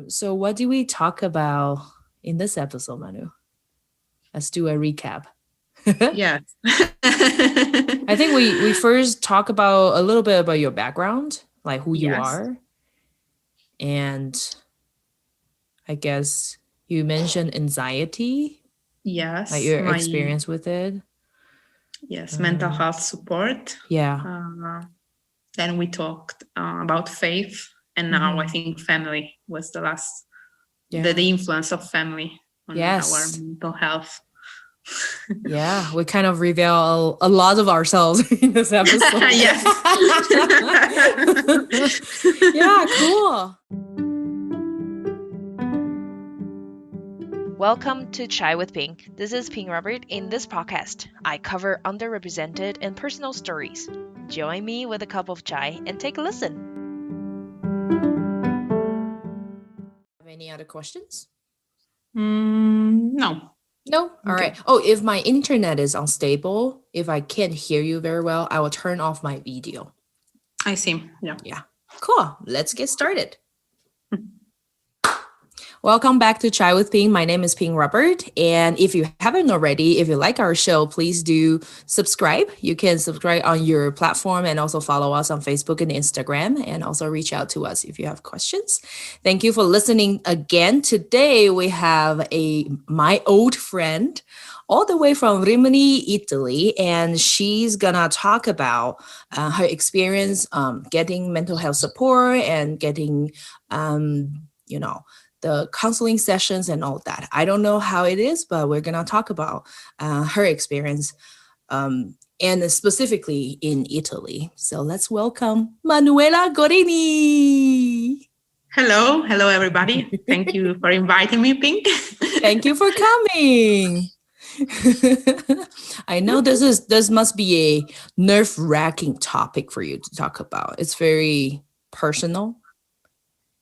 So what do we talk about in this episode, Manu? Let's do a recap. Yes. I think we first talk about a little bit about your background, like who you Yes. are. And I guess you mentioned anxiety, like Yes. your experience with it. Mental health support. Yeah. Then we talked about faith, and now I think family was the last, the influence of family on our mental health. Yeah, we kind of reveal a lot of ourselves in this episode. Yes. Yeah, cool. Welcome to Chai with Ping. This is Ping Robert. In this podcast, I cover underrepresented and personal stories. Join me with a cup of chai and take a listen. Have any other questions? No. No? All right. Oh, if my internet is unstable, if I can't hear you very well, I will turn off my video. I see. Yeah. Yeah. Cool. Let's get started. Welcome back to Chai with Ping. My name is Ping Robert. And if you haven't already, if you like our show, please do subscribe. You can subscribe on your platform and also follow us on Facebook and Instagram, and also reach out to us if you have questions. Thank you for listening again. Today we have my old friend all the way from Rimini, Italy, and she's gonna talk about her experience getting mental health support and getting, the counseling sessions and all that. I don't know how it is, but we're going to talk about her experience and specifically in Italy. So let's welcome Manuela Gorini. Hello. Hello, everybody. Thank you for inviting me, Pink. Thank you for coming. I know this must be a nerve-wracking topic for you to talk about. It's very personal.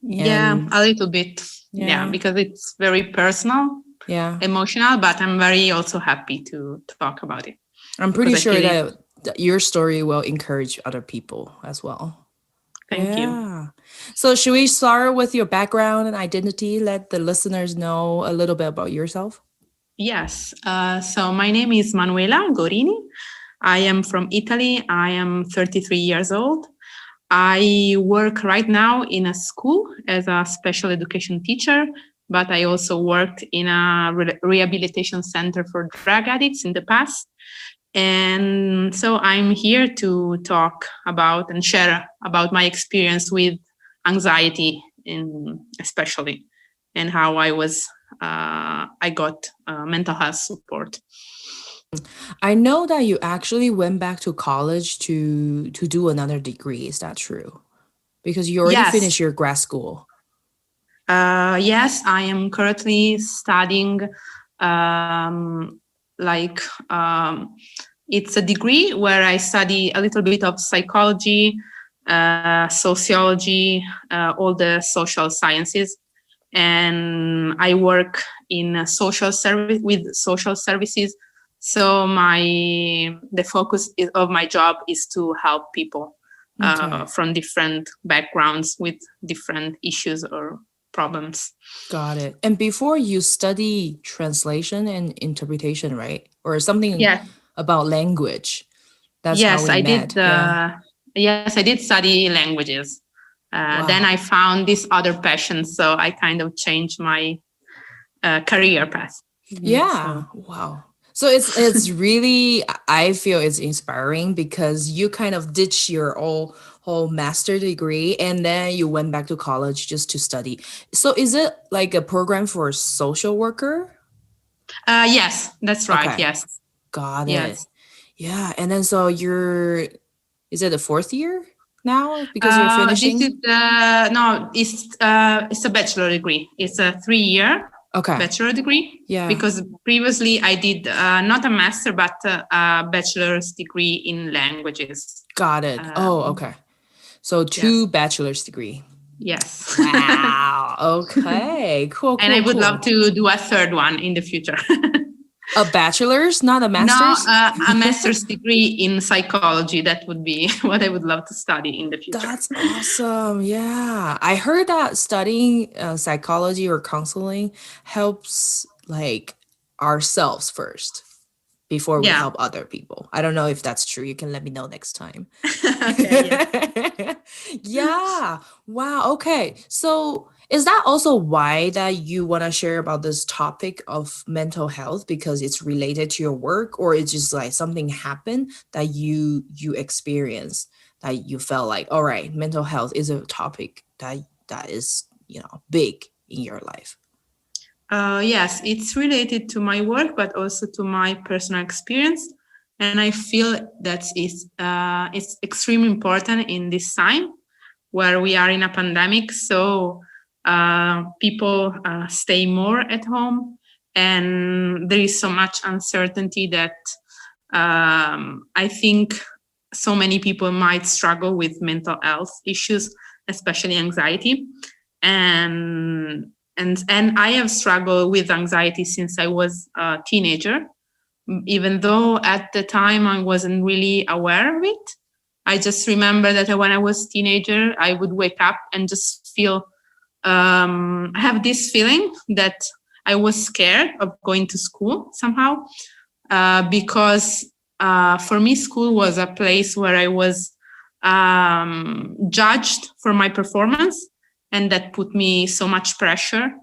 Yeah, a little bit. Yeah, because it's very personal, emotional, but I'm very also happy to talk about it. I'm pretty sure that your story will encourage other people as well. Thank you. So should we start with your background and identity? Let the listeners know a little bit about yourself. Yes. So my name is Manuela Gorini. I am from Italy. I am 33 years old. I work right now in a school as a special education teacher, but I also worked in a rehabilitation center for drug addicts in the past. And so I'm here to talk about and share about my experience with anxiety, especially, and how I got mental health support. I know that you actually went back to college to do another degree. Is that true? Because you already finished your grad school. Yes, I am currently studying it's a degree where I study a little bit of psychology, sociology, all the social sciences. And I work in social services. So the focus of my job is to help people from different backgrounds with different issues or problems. Got it. And before you study translation and interpretation, right? Or something about language. That's how we met. Yes, I did study languages. Then I found this other passion, so I kind of changed my career path. Yeah. Wow. So it's really, I feel it's inspiring because you kind of ditched your whole master degree and then you went back to college just to study. So is it like a program for a social worker? Yes, that's right. Okay. Yes. Got it. Yes. Yeah. And then so is it the fourth year now because you're finishing? It's a bachelor degree. It's a 3-year. Bachelor degree. Yeah. Because previously I did not a master, but a bachelor's degree in languages. Got it. Okay. So 2 bachelor's degree. Yes. Wow. Okay. Cool. And I would love to do a third one in the future. A bachelor's, not a No, master's? a master's degree in psychology. That would be what I would love to study in the future. That's awesome. Yeah. I heard that studying psychology or counseling helps like ourselves first before we Yeah. help other people. I don't know if that's true. You can let me know next time. Okay. Yeah. Yeah. Wow. Okay. So is that also why that you want to share about this topic of mental health because it's related to your work, or it's just like something happened that you experienced that you felt like, all right, mental health is a topic that is, big in your life? Yes, it's related to my work, but also to my personal experience. And I feel that it's extremely important in this time where we are in a pandemic. So people stay more at home, and there is so much uncertainty that I think so many people might struggle with mental health issues, especially anxiety. And I have struggled with anxiety since I was a teenager, even though at the time I wasn't really aware of it. I just remember that when I was a teenager, I would wake up and just feel, have this feeling that I was scared of going to school somehow, because for me, school was a place where I was judged for my performance, and that put me so much pressure.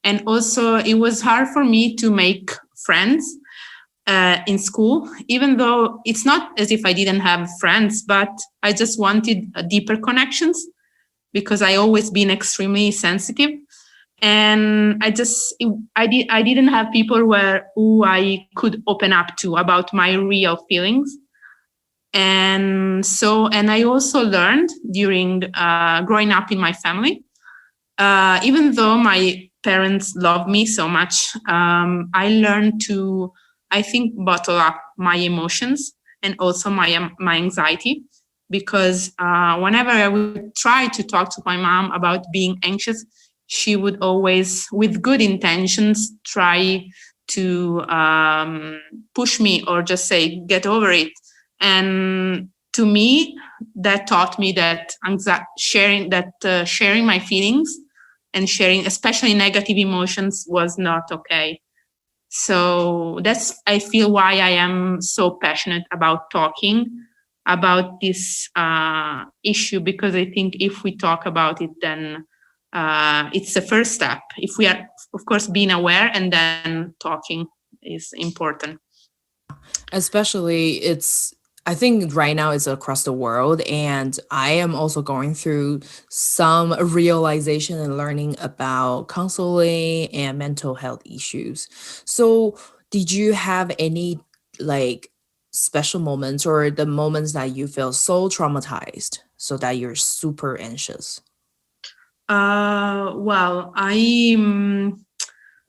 And also, it was hard for me to make friends in school, even though it's not as if I didn't have friends, but I just wanted deeper connections because I always been extremely sensitive. And I didn't have people who I could open up to about my real feelings. And I also learned during growing up in my family, even though my parents love me so much, I learned to, I think, bottle up my emotions and also my anxiety, because whenever I would try to talk to my mom about being anxious, she would always, with good intentions, try to push me or just say, get over it. And to me, that taught me that sharing my feelings and sharing, especially negative emotions, was not okay. So that's, I feel, why I am so passionate about talking about this issue, because I think if we talk about it, then it's the first step. If we are, of course, being aware and then talking is important. Especially I think right now it's across the world, and I am also going through some realization and learning about counseling and mental health issues. So did you have any like special moments or the moments that you feel so traumatized so that you're super anxious? Well, I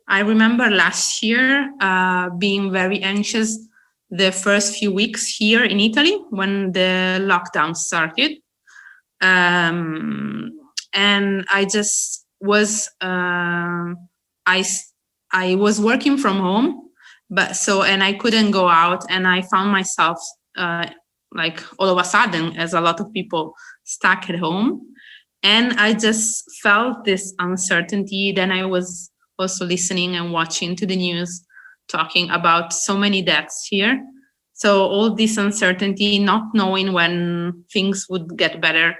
remember last year being very anxious the first few weeks here in Italy when the lockdown started. And I just was, I was working from home, and I couldn't go out, and I found myself like all of a sudden, as a lot of people, stuck at home. And I just felt this uncertainty. Then I was also listening and watching to the news, talking about so many deaths here. So all this uncertainty, not knowing when things would get better.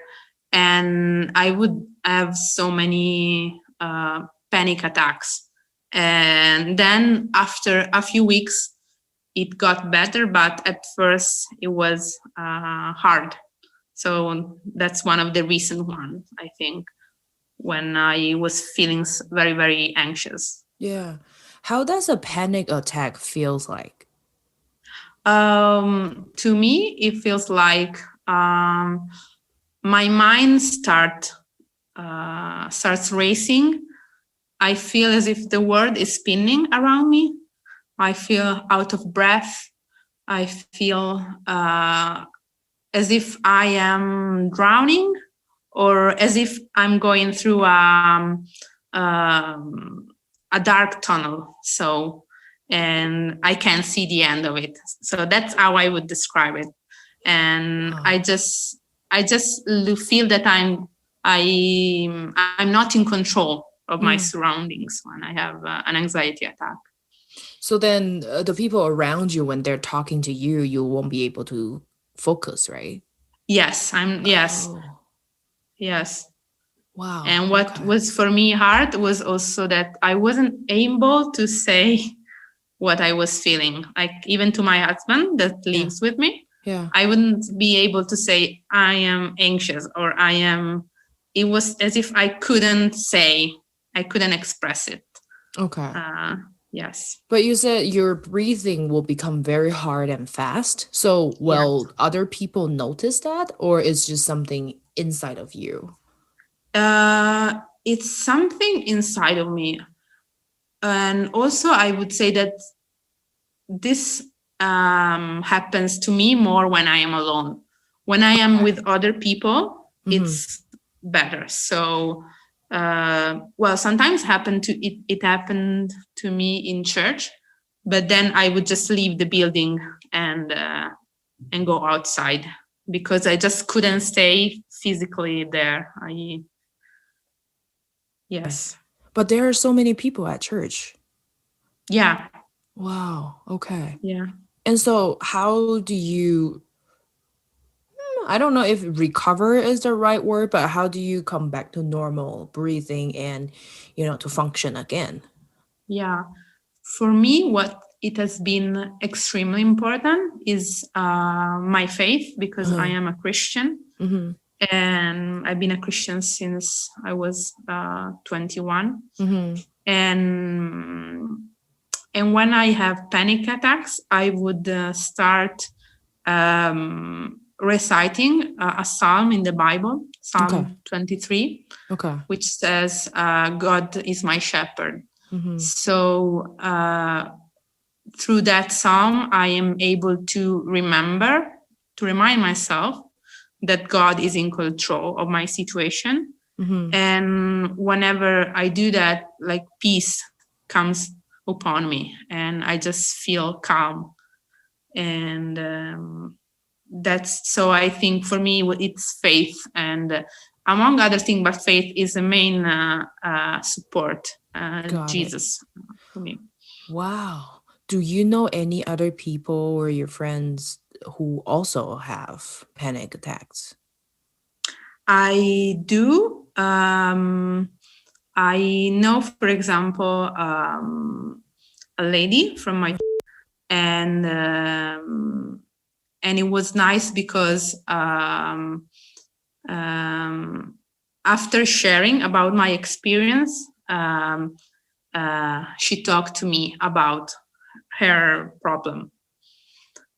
And I would have so many panic attacks. And then after a few weeks, it got better, but at first it was hard. So that's one of the recent ones, I think, when I was feeling very, very anxious. Yeah. How does a panic attack feels like? To me, it feels like my mind starts racing. I feel as if the world is spinning around me. I feel out of breath. I feel as if I am drowning, or as if I'm going through a dark tunnel. So and I can't see the end of it. So that's how I would describe it. And I just feel that I'm not in control of my surroundings when I have an anxiety attack. So then the people around you, when they're talking to you, you won't be able to focus, right? Yes, Oh, yes. wow. And what was for me hard was also that I wasn't able to say what I was feeling, like even to my husband that lives with me. Yeah. I wouldn't be able to say I am anxious or I am. It was as if I couldn't express it. Okay. Yes. But you said your breathing will become very hard and fast. So will other people notice that, or it's just something inside of you? It's something inside of me. And also I would say that this happens to me more when I am alone. When I am with other people, it's better. So, sometimes it happened to me in church, but then I would just leave the building and go outside because I just couldn't stay physically there. Yes. But there are so many people at church. Yeah. Wow. Okay. Yeah. And so how do you, I don't know if recover is the right word, but how do you come back to normal breathing and, to function again? Yeah. For me, what it has been extremely important is my faith, because I am a Christian. And I've been a Christian since I was 21. And when I have panic attacks, I would start reciting a psalm in the Bible, Psalm 23, which says, God is my shepherd. So through that psalm, I am able to remind myself that God is in control of my situation. And whenever I do that, like peace comes upon me and I just feel calm. And so I think for me, it's faith. And among other things, but faith is the main support, Jesus for me. Wow. Do you know any other people or your friends who also have panic attacks? I do. I know, for example, a lady from my and it was nice because after sharing about my experience, she talked to me about her problem.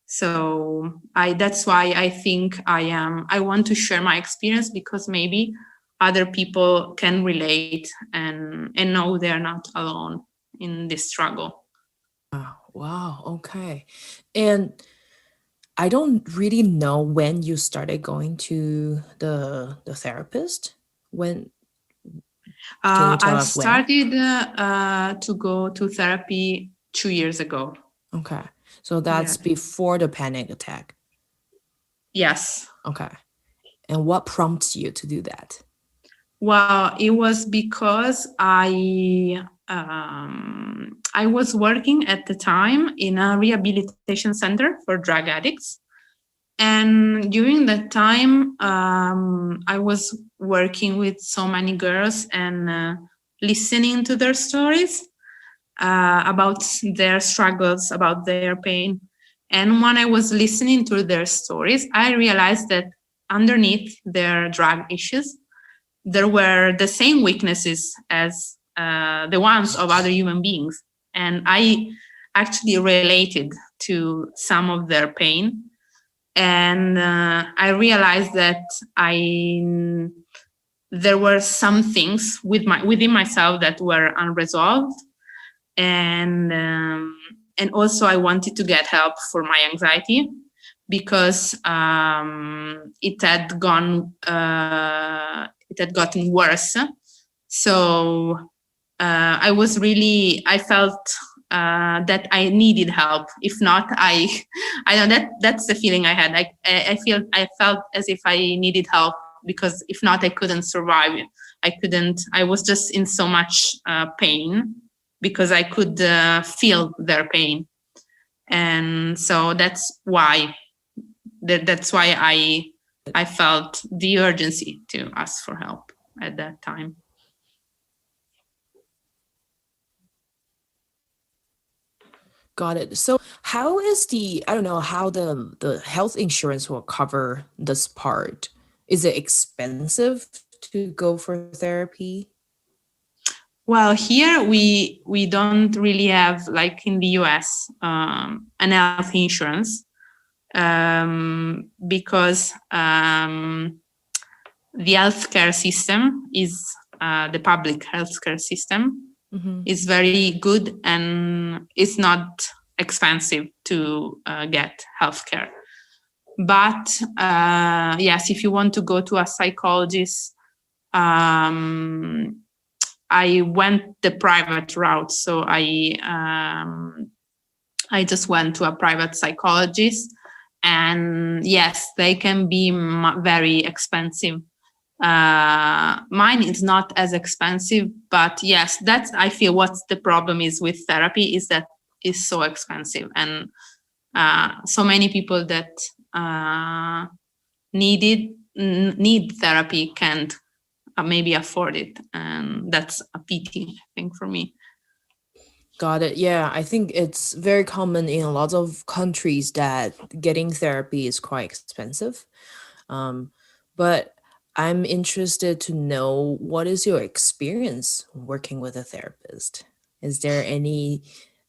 So that's why I think I want to share my experience, because maybe other people can relate and know they're not alone in this struggle. Wow. Okay. And I don't really know when you started going to the therapist. When? I started to go to therapy 2 years ago. Okay. So that's before the panic attack. Yes. Okay. And what prompts you to do that? Well, it was because I was working at the time in a rehabilitation center for drug addicts. And during that time, I was working with so many girls and listening to their stories about their struggles, about their pain. And when I was listening to their stories, I realized that underneath their drug issues, there were the same weaknesses as the ones of other human beings. And I actually related to some of their pain. And I realized that there were some things within myself that were unresolved. And also I wanted to get help for my anxiety, because it had gotten worse. So I felt that I needed help. If not, I know that's the feeling I had. I felt as if I needed help, because if not, I couldn't survive. I was just in so much pain, because I could feel their pain. And so that's why I felt the urgency to ask for help at that time. Got it. So how is how the health insurance will cover this part? Is it expensive to go for therapy? Well, here we don't really have, like in the US, an health insurance, because the healthcare system is the public healthcare system is very good, and it's not expensive to get healthcare. But yes, if you want to go to a psychologist, I went the private route. So I just went to a private psychologist, and yes, they can be very expensive. Mine is not as expensive, but yes, that's, I feel, what's the problem is with therapy is that it's so expensive, and so many people that need therapy can't maybe afford it, and that's a pity, I think, for me. Got it. Yeah, I think it's very common in a lot of countries that getting therapy is quite expensive. But I'm interested to know, what is your experience working with a therapist? Is there any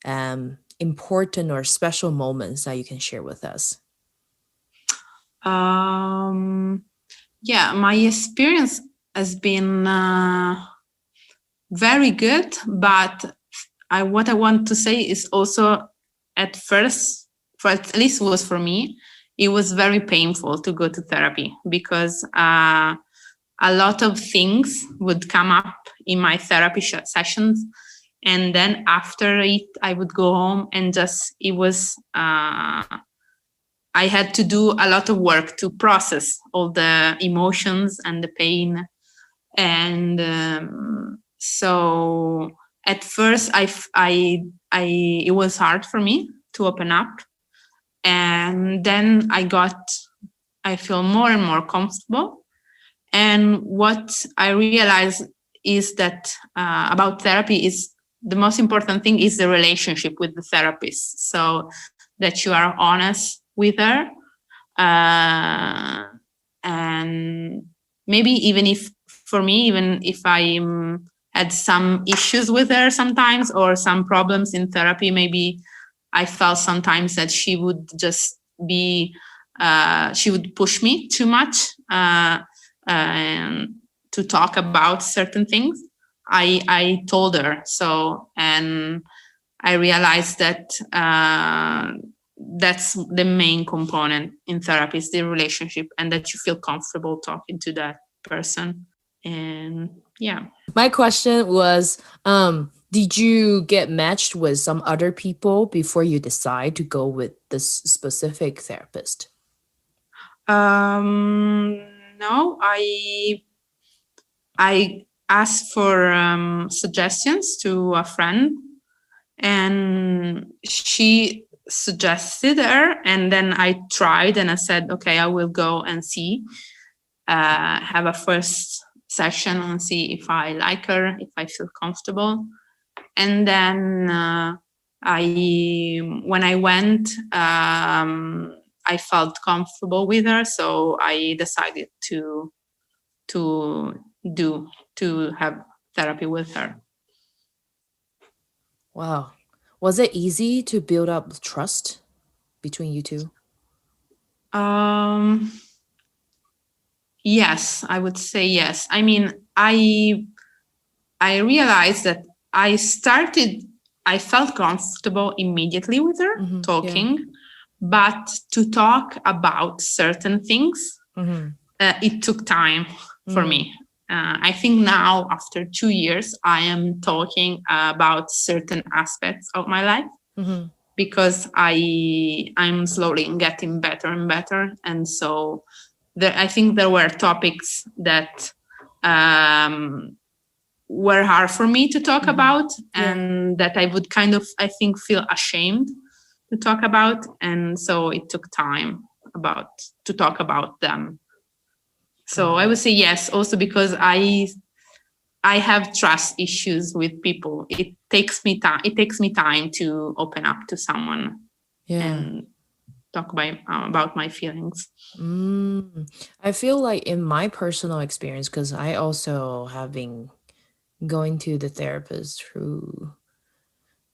important or special moments that you can share with us? Yeah, my experience has been very good, but what I want to say is also, at first, for at least was for me, it was very painful to go to therapy, because a lot of things would come up in my therapy sessions, and then after it, I would go home and it was, I had to do a lot of work to process all the emotions and the pain. And so at first it was hard for me to open up. And then I feel more and more comfortable. And what I realized is that about therapy is the most important thing is the relationship with the therapist. So that you are honest with her. And maybe even if I had some issues with her sometimes, or some problems in therapy, maybe I felt sometimes that she would just be, she would push me too much to talk about certain things. I told her so, and I realized that that's the main component in therapy, is the relationship, and that you feel comfortable talking to that person. And yeah. My question was, did you get matched with some other people before you decide to go with this specific therapist? No, I asked for suggestions to a friend, and she suggested her, and then I tried, and I said, okay, I will go and see, have a first session and see if I like her, if I feel comfortable. And then when I went, I felt comfortable with her, so I decided to have therapy with her. Wow. Was it easy to build up trust between you two? Yes, I would say yes. I mean, I realized that I felt comfortable immediately with her talking, but to talk about certain things, it took time for me. I think now, after 2 years, I am talking about certain aspects of my life Mm-hmm. because I'm slowly getting better and better. And so I think there were topics that were hard for me to talk about, and that I would kind of, I think, feel ashamed to talk about. And so it took time to talk about them. So I would say yes, also because I have trust issues with people. It takes me time. It takes me time to open up to someone and talk about my feelings. I feel like in my personal experience, because I also have been going to the therapist through,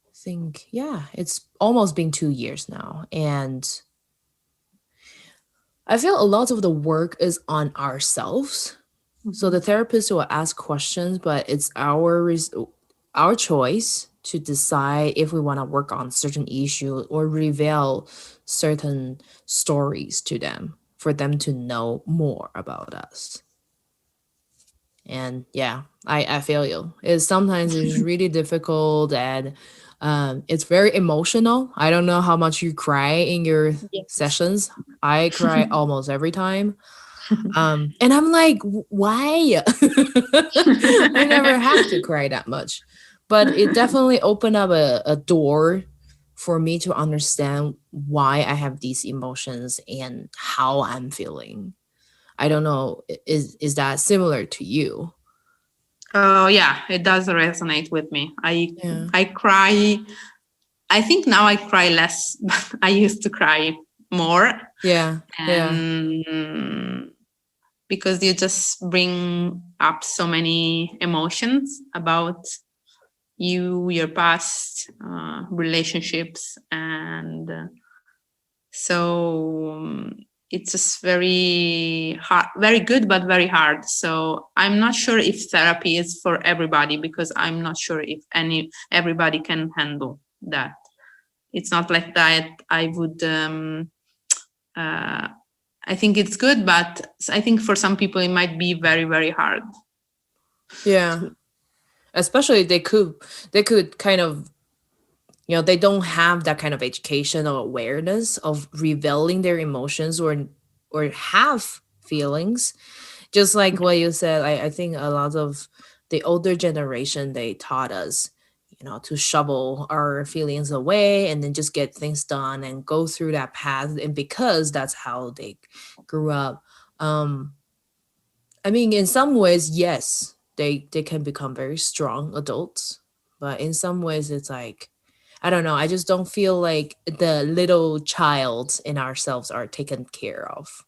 I think, it's almost been 2 years now. And I feel a lot of the work is on ourselves. So the therapist will ask questions, but it's our choice to decide if we want to work on certain issue or reveal certain stories to them for them to know more about us. And I feel you. Sometimes it's really difficult, and it's very emotional. I don't know how much you cry in your sessions. I cry almost every time. And I'm like, why? I never have to cry that much. But it definitely opened up a door for me to understand why I have these emotions and how I'm feeling. I don't know, is that similar to you? Oh yeah, it does resonate with me. I cry. I think now I cry less, but I used to cry more. And because you just bring up so many emotions about you, your past, relationships, and so it's just very hard, very good, but very hard. So I'm not sure if therapy is for everybody, because I'm not sure if everybody can handle that. It's not like that. I would I think it's good, but I think for some people it might be very, very hard. Especially they could kind of, they don't have that kind of education or awareness of revealing their emotions or have feelings. Just like what you said, I think a lot of the older generation, they taught us, to shovel our feelings away and then just get things done and go through that path. And because that's how they grew up. I mean, in some ways, yes, they can become very strong adults. But in some ways, it's like, I don't know. I just don't feel like the little child in ourselves are taken care of.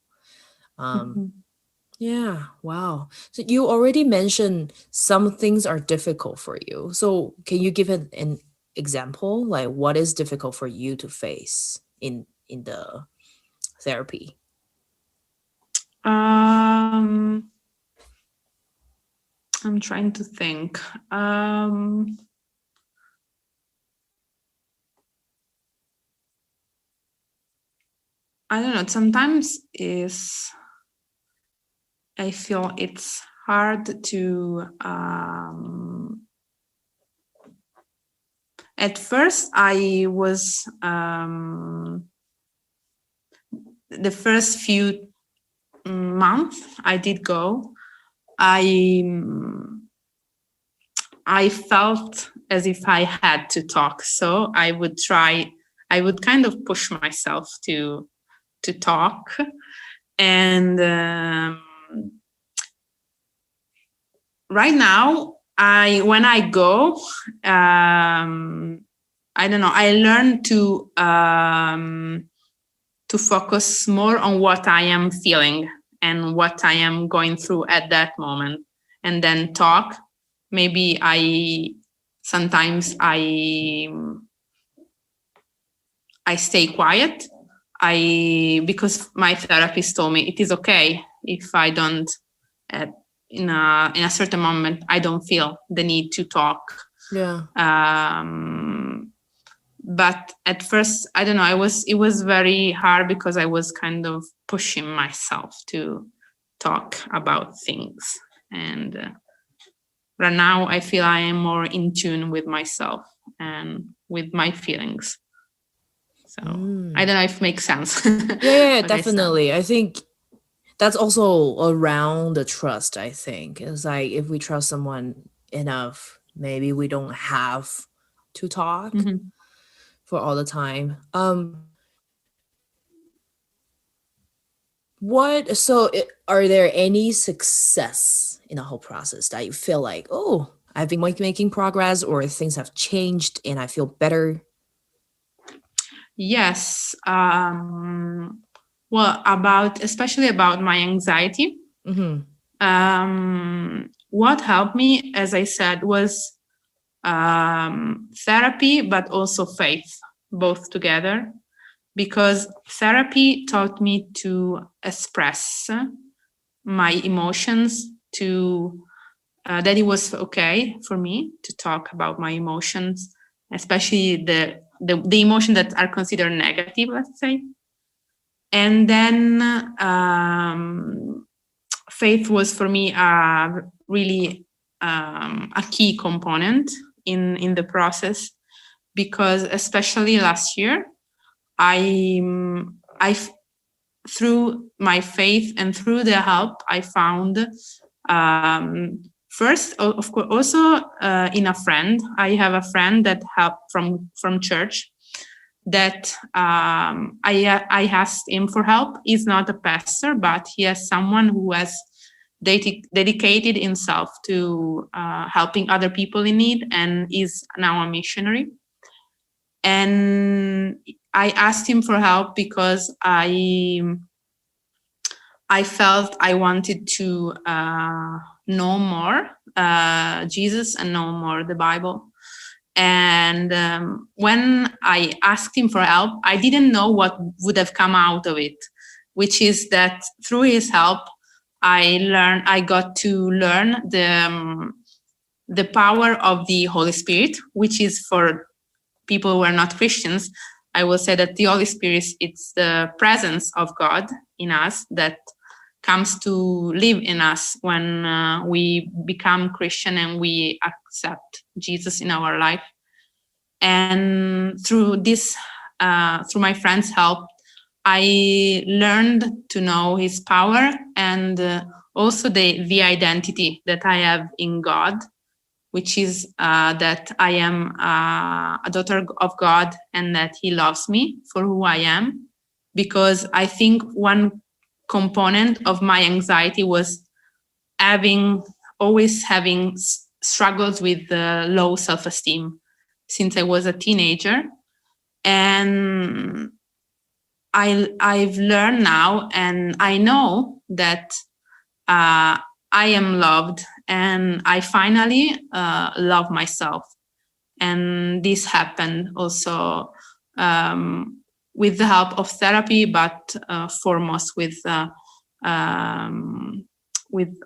Yeah, wow. So you already mentioned some things are difficult for you. So can you give an example? Like, what is difficult for you to face in the therapy? I'm trying to think. I don't know. Sometimes I feel it's hard to. At first, I was the first few months I did go. I felt as if I had to talk, so I would try. I would kind of push myself to talk, and right now, when I go, I don't know. I learned to focus more on what I am feeling and what I am going through at that moment, and then talk. Maybe sometimes I stay quiet. Because my therapist told me it is okay if I don't in a certain moment I don't feel the need to talk. But at first, I don't know, it was very hard because I was kind of pushing myself to talk about things. And right now I feel I am more in tune with myself and with my feelings. So I don't know if it makes sense. Yeah, what I said. definitely. I think that's also around the trust. I think it's like if we trust someone enough, maybe we don't have to talk for all the time. Are there any success in the whole process that you feel like, oh, I've been making progress, or things have changed and I feel better? Yes. Well, especially about my anxiety. What helped me, as I said, was therapy, but also faith, both together. Because therapy taught me to express my emotions, that it was okay for me to talk about my emotions, especially the emotions that are considered negative, let's say. And then faith was for me really a key component in the process, because especially last year, I through my faith and through the help I found, first, of course, also in a friend. I have a friend that helped from church, that I asked him for help. He's not a pastor, but he has someone who has dedicated himself to helping other people in need, and is now a missionary. And I asked him for help because I felt I wanted to know more Jesus and know more the Bible. And when I asked him for help, I didn't know what would have come out of it, which is that through his help, I got to learn the power of the Holy Spirit, which is, for people who are not Christians, I will say that the Holy Spirit, it's the presence of God in us that comes to live in us when we become Christian and we accept Jesus in our life. And through this, through my friend's help, I learned to know his power, and also the identity that I have in God, which is that I am a daughter of God, and that he loves me for who I am. Because I think one component of my anxiety was always having struggles with low self-esteem since I was a teenager. And I've learned now, and I know that I am loved, and I finally love myself. And this happened also with the help of therapy, but foremost with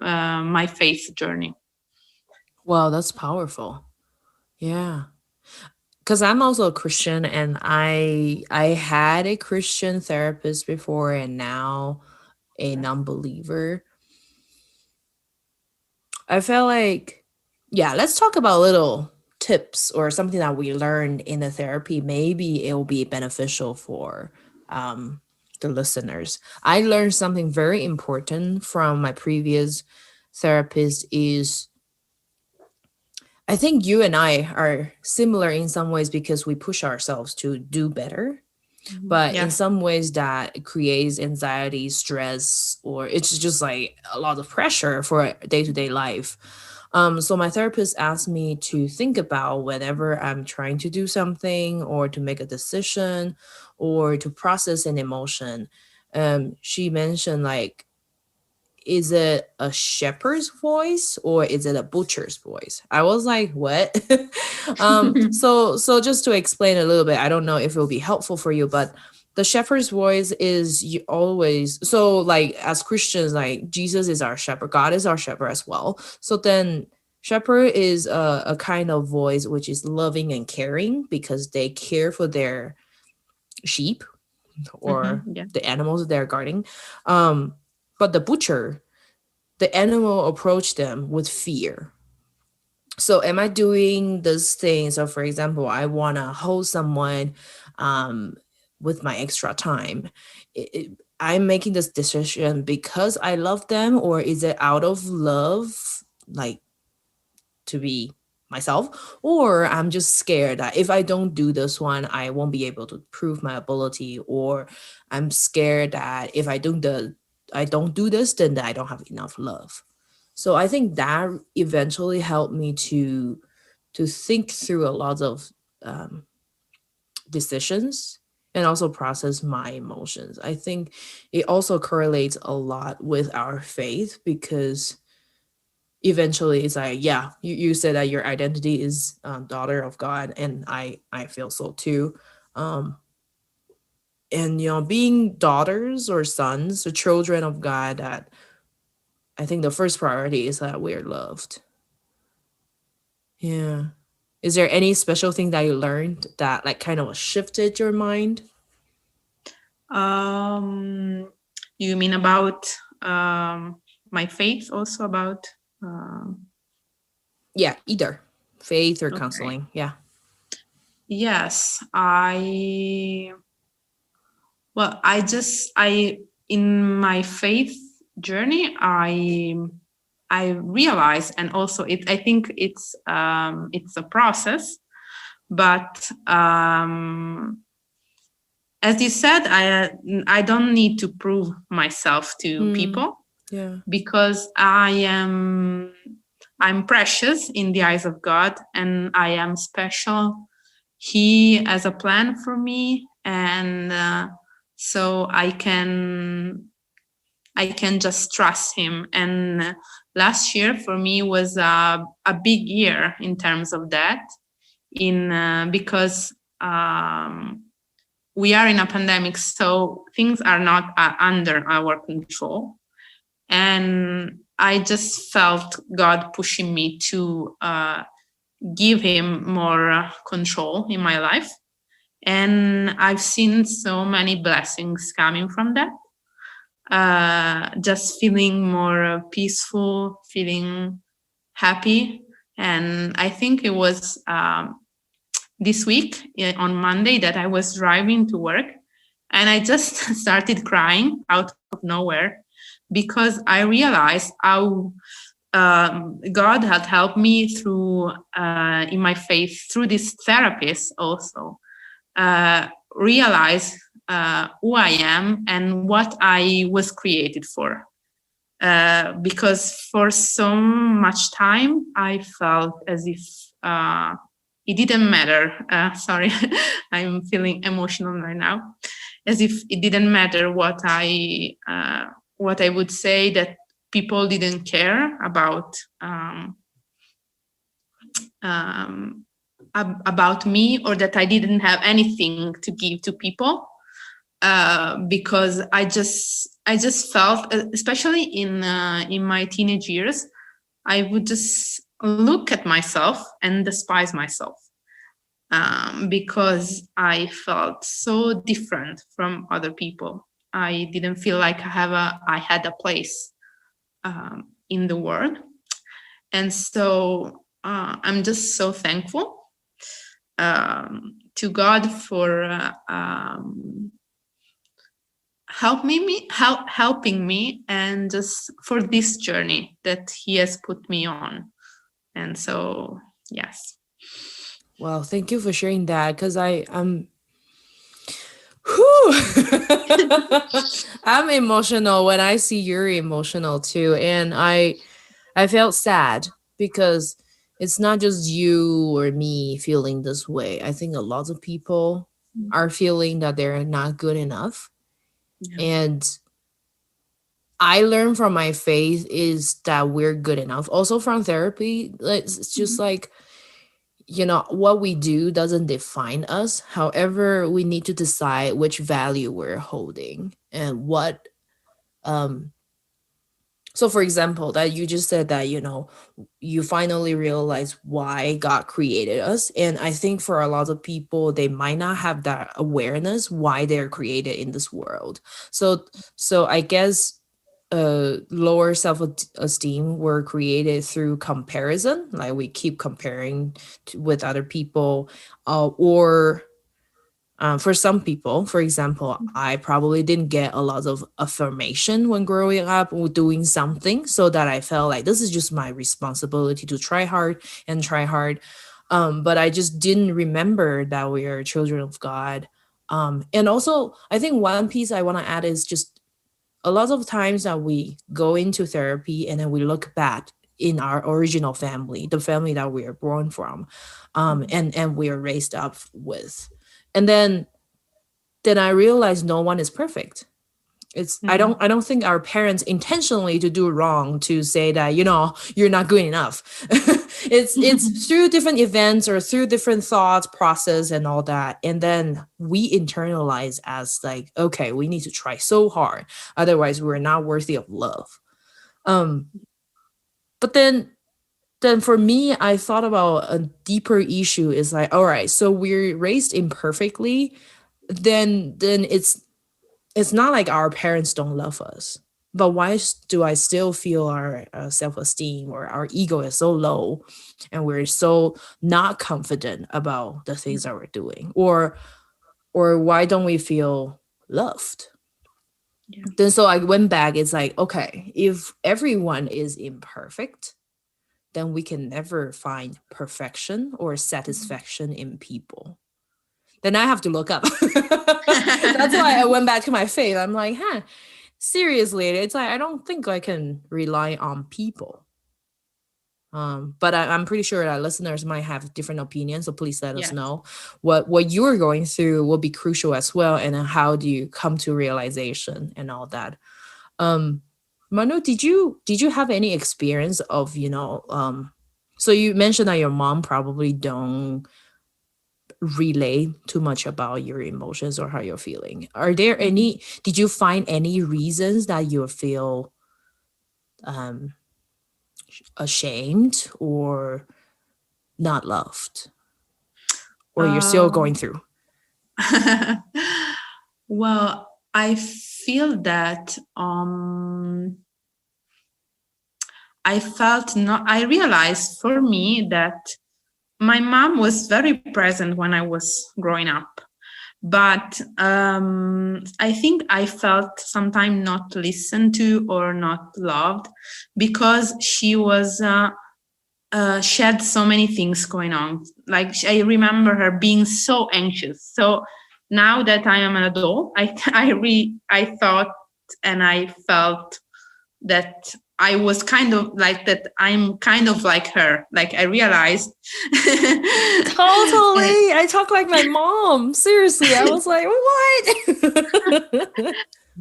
my faith journey. Wow, that's powerful. Yeah. Because I'm also a Christian, and I had a Christian therapist before, and now a non-believer. I felt like, yeah, let's talk about little tips or something that we learned in the therapy. Maybe it will be beneficial for the listeners. I learned something very important from my previous therapist is, I think you and I are similar in some ways because we push ourselves to do better. But in some ways that creates anxiety, stress, or it's just like a lot of pressure for day-to-day life. So my therapist asked me to think about whenever I'm trying to do something or to make a decision or to process an emotion. She mentioned, like, is it a shepherd's voice or is it a butcher's voice? I was like, what? So just to explain a little bit, I don't know if it will be helpful for you, but the shepherd's voice is you always, so like as Christians, like Jesus is our shepherd, God is our shepherd as well. So then shepherd is a kind of voice which is loving and caring because they care for their sheep or the animals they're guarding. But the butcher the animal approach them with fear. So am I doing this thing? So for example, I want to hold someone um, with my extra time. I'm making this decision because I love them, or is it out of love, like to be myself, or I'm just scared that if I don't do this one, I won't be able to prove my ability, or I'm scared that if I don't do this, then I don't have enough love. So I think that eventually helped me to think through a lot of um, decisions and also process my emotions. I think it also correlates a lot with our faith, because eventually it's like, yeah, you said that your identity is daughter of God, and I feel so too. um and being daughters or sons or children of God, that I think the first priority is that we're loved. Yeah. Is there any special thing that you learned that like kind of shifted your mind? Um, you mean about my faith, also about? Yeah, either faith or Okay. counseling. Yeah. Yes, I in my faith journey, I realize, and also I think it's a process, but as you said, I don't need to prove myself to people, Yeah. because I'm precious in the eyes of God, and I am special. He has a plan for me, and so I can just trust him. And last year for me was a big year in terms of that, in because we are in a pandemic, so things are not under our control. And I just felt God pushing me to give him more control in my life. And I've seen so many blessings coming from that. Just feeling more peaceful, feeling happy. And I think it was this week on Monday that I was driving to work, and I just started crying out of nowhere, because I realized how God had helped me through in my faith, through this therapist also, realize who I am and what I was created for. Because for so much time I felt as if it didn't matter. Sorry, I'm feeling emotional right now. As if it didn't matter what I would say, that people didn't care about me, or that I didn't have anything to give to people, because I just felt, especially in my teenage years, I would just look at myself and despise myself, because I felt so different from other people. I didn't feel like I had a place in the world. And so I'm just so thankful to God for helping me, and just for this journey that he has put me on. And so, yes. Well, thank you for sharing that, because whew, I'm emotional when I see you're emotional too, and I felt sad because it's not just you or me feeling this way. I think a lot of people are feeling that they're not good enough. Yeah. And I learned from my faith is that we're good enough. Also from therapy, it's just like, what we do doesn't define us. However, we need to decide which value we're holding and what so for example, that you just said that, you finally realize why God created us. And I think for a lot of people, they might not have that awareness why they're created in this world. So I guess lower self-esteem were created through comparison, like we keep comparing with other people, or for some people, for example, I probably didn't get a lot of affirmation when growing up or doing something, so that I felt like this is just my responsibility to try hard and try hard. But I just didn't remember that we are children of God. And also, I think one piece I want to add is just a lot of times that we go into therapy and then we look back in our original family, the family that we are born from, and we are raised up with. And then I realized no one is perfect. It's I don't think our parents intentionally to do wrong to say that, you're not good enough. It's through different events or through different thoughts process and all that, and then we internalize as like, okay, we need to try so hard, otherwise we're not worthy of love. But then for me, I thought about a deeper issue is like, all right, so we're raised imperfectly, then it's not like our parents don't love us, but why do I still feel our self-esteem or our ego is so low, and we're so not confident about the things that we're doing, or why don't we feel loved? Yeah. Then so I went back, it's like, okay, if everyone is imperfect, then we can never find perfection or satisfaction in people. Then I have to look up. That's why I went back to my faith. I'm like, seriously, it's like I don't think I can rely on people. But I'm pretty sure that listeners might have different opinions, so please let us know what you're going through will be crucial as well, and then how do you come to realization and all that. Manu, did you have any experience of, so you mentioned that your mom probably don't relay too much about your emotions or how you're feeling. Are there any, did you find any reasons that you feel ashamed or not loved, or you're still going through? Well, I feel that I realized for me that my mom was very present when I was growing up, but I think I felt sometimes not listened to or not loved, because she was she had so many things going on. Like, I remember her being so anxious. So now that I am an adult, I thought and I felt that I was kind of like that. I'm kind of like her. Like, I realized. Totally. I talk like my mom. Seriously. I was like, what?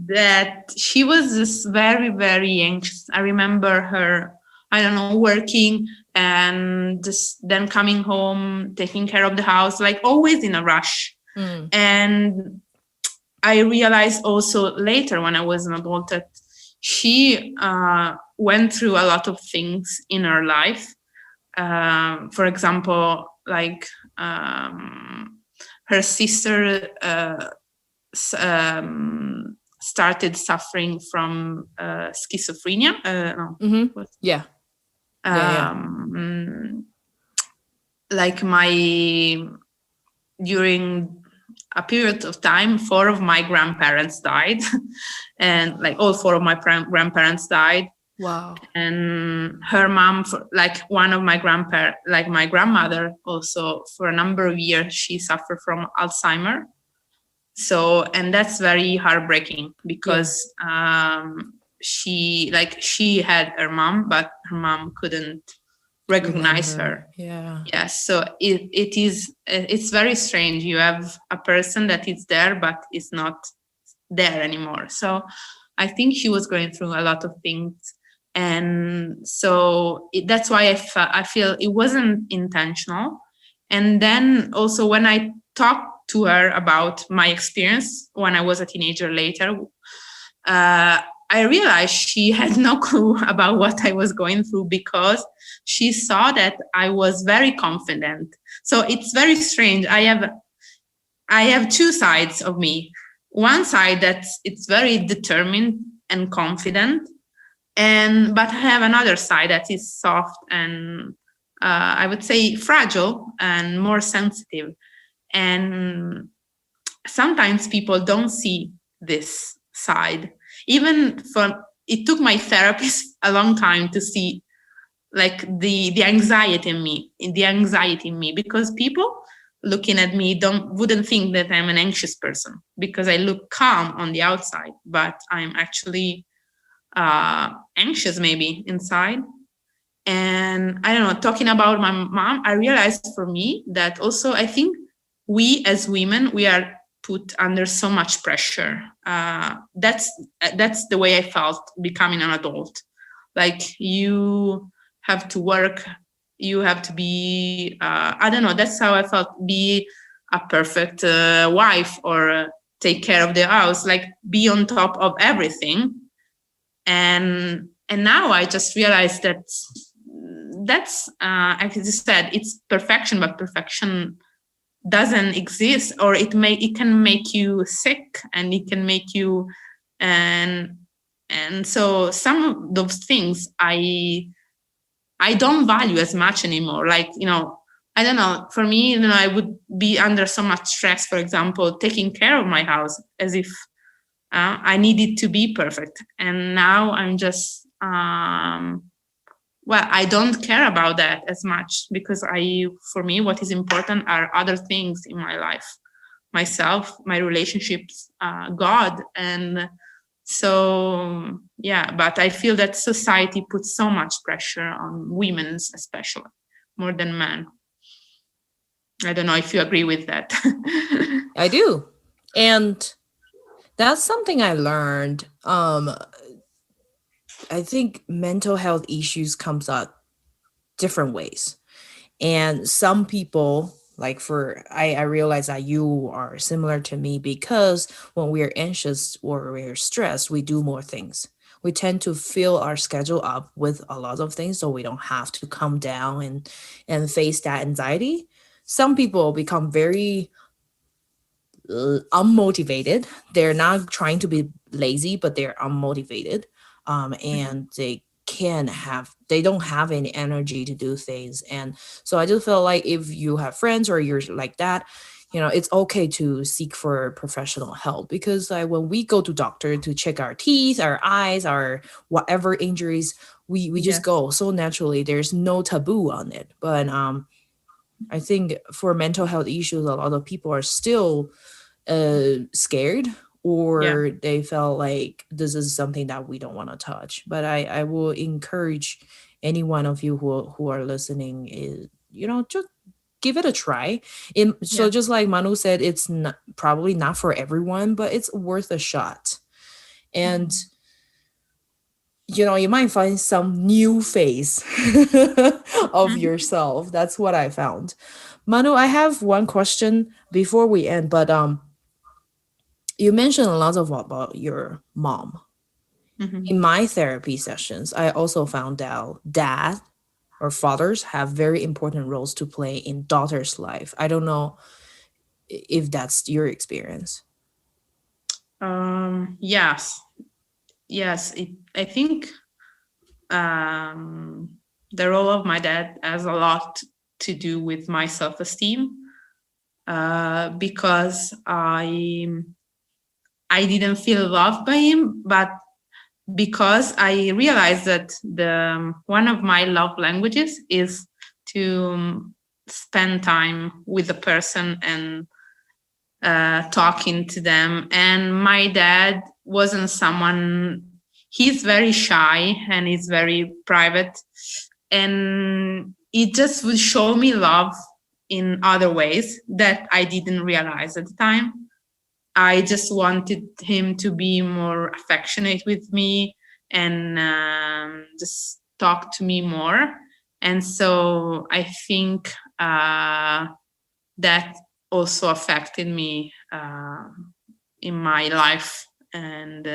That she was just very, very anxious. I remember her, I don't know, working and just then coming home, taking care of the house, like always in a rush. And I realized also later when I was an adult that she went through a lot of things in her life. For example, like her sister started suffering from schizophrenia. Like during a period of time, 4 of my grandparents died, and like all 4 of my grandparents died. Wow. And her mom, like one of my my grandmother, also for a number of years, she suffered from Alzheimer. So, and that's very heartbreaking, because she had her mom, but her mom couldn't recognize her. Yes. So it's very strange. You have a person that is there, but is not there anymore. So I think she was going through a lot of things. And so that's why I feel it wasn't intentional. And then also when I talked to her about my experience when I was a teenager later, I realized she had no clue about what I was going through, because she saw that I was very confident. So it's very strange. I have 2 sides of me. One side it's very determined and confident, And but I have another side that is soft and I would say fragile and more sensitive. And sometimes people don't see this side. Even for it took my therapist a long time to see like the anxiety in me, because people looking at me wouldn't think that I'm an anxious person because I look calm on the outside, but I'm actually anxious maybe inside. And I don't know, talking about my mom, I realized for me that also I think we as women, we are put under so much pressure. That's the way I felt becoming an adult. Like you have to work, you have to be, I don't know, that's how I felt, be a perfect wife or take care of the house, like be on top of everything. And now I just realized that that's as you said, it's perfection, but perfection doesn't exist, or it can make you sick, and it can make you and so some of those things I don't value as much anymore. Like, I don't know, for me, I would be under so much stress, for example, taking care of my house, as if I need it to be perfect. And now I'm just, I don't care about that as much, because for me, what is important are other things in my life, myself, my relationships, God. And so, yeah, but I feel that society puts so much pressure on women, especially more than men. I don't know if you agree with that. I do. And that's something I learned. I think mental health issues comes out different ways. And some people, like I realize that you are similar to me, because when we're anxious or we're stressed, we do more things. We tend to fill our schedule up with a lot of things, so we don't have to come down and face that anxiety. Some people become very unmotivated. They're not trying to be lazy, but they're unmotivated. And they don't have any energy to do things. And so I just feel like if you have friends or you're like that, it's okay to seek for professional help, because like when we go to doctor to check our teeth, our eyes, our whatever injuries, we just go so naturally. There's no taboo on it. But I think for mental health issues, a lot of people are still scared, or they felt like this is something that we don't want to touch. But I will encourage any one of you who are listening is, just give it a try. So just like Manu said, it's probably not for everyone, but it's worth a shot. And you might find some new face of yourself. That's what I found. Manu, I have one question before we end, but you mentioned a lot about your mom. In my therapy sessions, I also found out dad or fathers have very important roles to play in daughter's life. I don't know if that's your experience. Yes. I think the role of my dad has a lot to do with my self-esteem, because I didn't feel loved by him, but because I realized that one of my love languages is to spend time with the person and talking to them. And my dad wasn't someone, he's very shy and he's very private, and he just would show me love in other ways that I didn't realize at the time. I just wanted him to be more affectionate with me and just talk to me more. And so I think that also affected me in my life and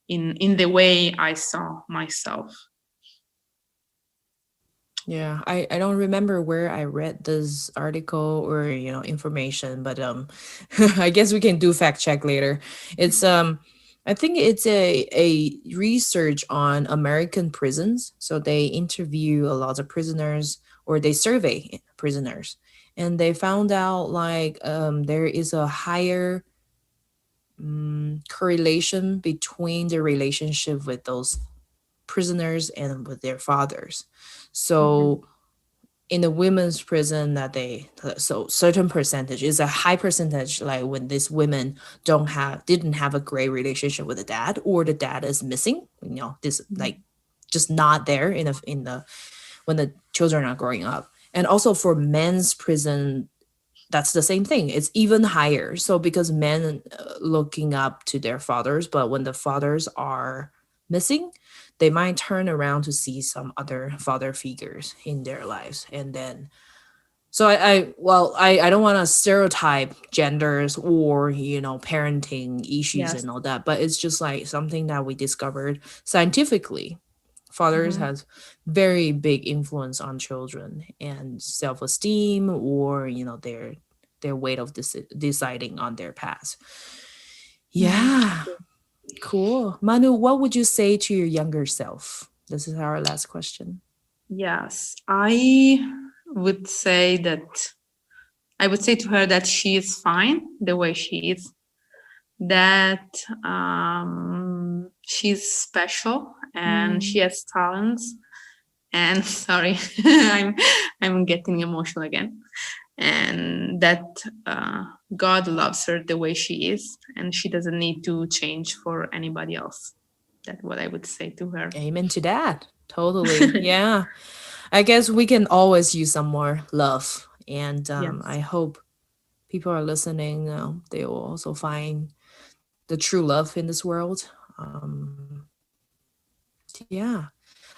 in the way I saw myself. Yeah, I don't remember where I read this article or information, but I guess we can do fact check later. It's I think it's a research on American prisons. So they interview a lot of prisoners or they survey prisoners. And they found out like there is a higher correlation between the relationship with those prisoners and with their fathers. Mhm. So in the women's prison that they so certain percentage is a high percentage like when these women didn't have a great relationship with the dad or the dad is missing, this like just not there in the when the children are growing up. And also for men's prison, that's the same thing. It's even higher. So because men looking up to their fathers, but when the fathers are missing, they might turn around to see some other father figures in their lives. And then, so I don't want to stereotype genders or, parenting issues Yes. and all that, but it's just like something that we discovered scientifically. Fathers Mhm. has very big influence on children and self-esteem or, their weight of deciding on their past. Mhm. Yeah. Cool. Manu, what would you say to your younger self? This is our last question. Yes, I would say to her that she is fine the way she is, that she's special and she has talents. And sorry, I'm getting emotional again. And that God loves her the way she is, and she doesn't need to change for anybody else. That's what I would say to her. Amen to that. Totally. Yeah. I guess we can always use some more love. And I Yes. hope people are listening. They will also find the true love in this world. Yeah.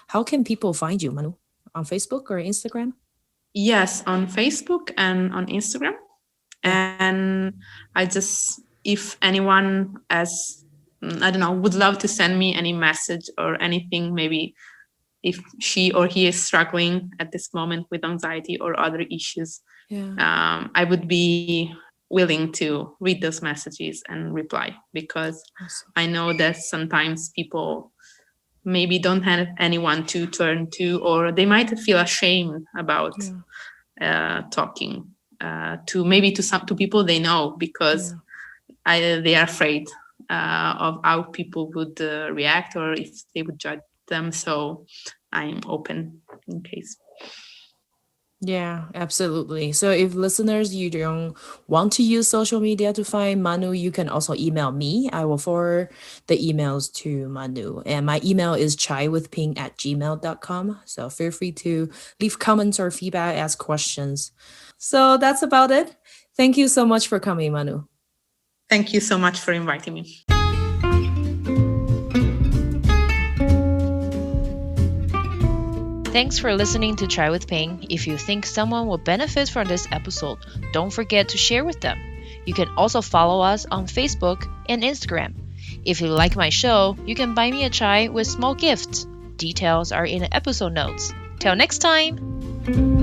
How can people find you, Manu? On Facebook or Instagram? Yes, on Facebook and on Instagram. Yeah. And I just, if anyone has, I don't know, would love to send me any message or anything, maybe if she or he is struggling at this moment with anxiety or other issues, Yeah. I would be willing to read those messages and reply, because Awesome. I know that sometimes people maybe don't have anyone to turn to, or they might feel ashamed about talking to people they know, because they are afraid of how people would react or if they would judge them. So I'm open in case. Yeah, absolutely. So if listeners, you don't want to use social media to find Manu, you can also email me. I will forward the emails to Manu. And my email is chaiwithping@gmail.com. So feel free to leave comments or feedback, ask questions. So that's about it. Thank you so much for coming, Manu. Thank you so much for inviting me. Thanks for listening to Chai with Ping. If you think someone will benefit from this episode, don't forget to share with them. You can also follow us on Facebook and Instagram. If you like my show, you can buy me a chai with small gifts. Details are in the episode notes. Till next time!